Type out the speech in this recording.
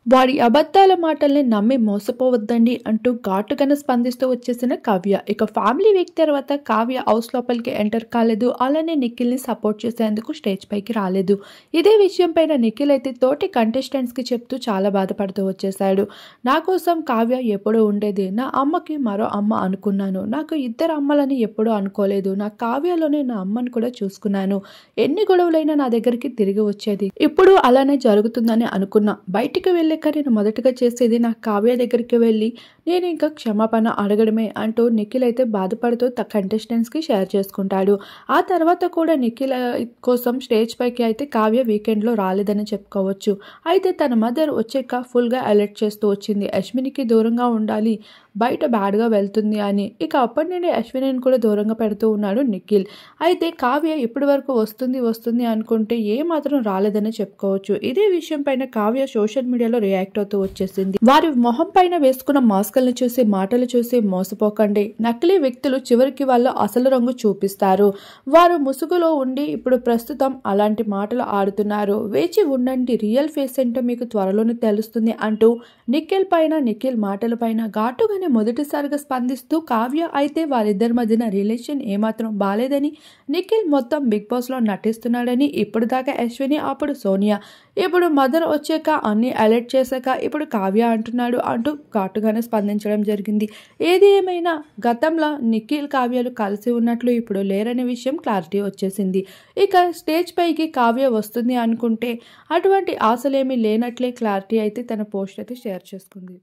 వాడి అబద్ధాల మాటల్ని నమ్మి మోసపోవద్దండి అంటూ ఘాటుగానే స్పందిస్తూ వచ్చేసిన కావ్య. ఇక ఫ్యామిలీ వీక్ తర్వాత కావ్య హౌస్ లోపలికి ఎంటర్ కాలేదు. అలానే నిఖిల్ని సపోర్ట్ చేసేందుకు స్టేజ్ పైకి రాలేదు. ఇదే విషయం పైన నిఖిల్ అయితే తోటి కంటెస్టెంట్స్కి చెప్తూ చాలా బాధపడుతూ వచ్చేసాడు. నా కోసం కావ్య ఎప్పుడూ ఉండేది. నా అమ్మకి మరో అమ్మ అనుకున్నాను. నాకు ఇద్దరు అమ్మలని ఎప్పుడూ అనుకోలేదు. నా కావ్యలోనే నా అమ్మని కూడా చూసుకున్నాను. ఎన్ని గొడవలైనా నా దగ్గరికి తిరిగి వచ్చేది. ఇప్పుడు అలానే జరుగుతుందని అనుకున్నా. బయటికి వెళ్ళాక నేను మొదటగా చేసేది నా కావ్య దగ్గరికి వెళ్ళి నేను ఇంకా క్షమాపణ అడగడమే అంటూ నిఖిల్ అయితే బాధపడుతూ కంటెస్టెంట్స్కి షేర్ చేసుకుంటాడు. ఆ తర్వాత కూడా నిఖిల్ కోసం స్టేజ్ పైకి అయితే కావ్య వీకెండ్లో రాలేదని చెప్పుకోవచ్చు. అయితే తన మదర్ వచ్చాక ఫుల్గా అలర్ట్ చేస్తూ వచ్చింది. అశ్వినికి దూరంగా ఉండాలి, బయట బ్యాడ్గా వెళ్తుంది అని. ఇక అప్పటి నుండి అశ్వినిని కూడా దూరంగా పెడుతూ ఉన్నాడు నిఖిల్. అయితే కావ్య ఇప్పటి వరకు వస్తుంది అనుకుంటే ఏ మాత్రం రాలేదని చెప్పుకోవచ్చు. ఇదే విషయం పైన కావ్య సోషల్ మీడియాలో రియాక్ట్ అవుతూ వచ్చేసింది. వారి మొహం పైన వేసుకున్న మాస్కులను చూసి మాటలు చూసి మోసపోకండి. నకిలీ వ్యక్తులు చివరికి వాళ్ళ అసలు రంగు చూపిస్తారు. వారు ముసుగులో ఉండి ఇప్పుడు ప్రస్తుతం అలాంటి మాటలు ఆడుతున్నారు. వేచి ఉండండి, రియల్ ఫేస్ ఏంటో మీకు త్వరలోనే తెలుస్తుంది అంటూ నిఖిల్ మాటల పైన ఘాటుగానే మొదటిసారిగా స్పందిస్తూ కావ్య అయితే వారిద్దరి మధ్యన రిలేషన్ ఏమాత్రం బాలేదని, నిఖిల్ మొత్తం బిగ్ బాస్ లో నటిస్తున్నాడని, ఇప్పుడు దాకా అశ్విని, అప్పుడు సోనియా, ఇప్పుడు మదర్ వచ్చాక అన్ని అలర్ట్ చేశాక ఇప్పుడు కావ్య అంటున్నాడు అంటూ ఘాటుగానే స్పందించడం జరిగింది. ఏది ఏమైనా గతంలో నిఖిల్ కావ్యలు కలిసి ఉన్నట్లు ఇప్పుడు లేరనే విషయం క్లారిటీ వచ్చేసింది. ఇక స్టేజ్ పైకి కావ్య వస్తుంది అనుకుంటే అటువంటి ఆశలేమీ లేనట్లే క్లారిటీ అయితే తన పోస్ట్ అయితే షేర్ చేసుకుంది.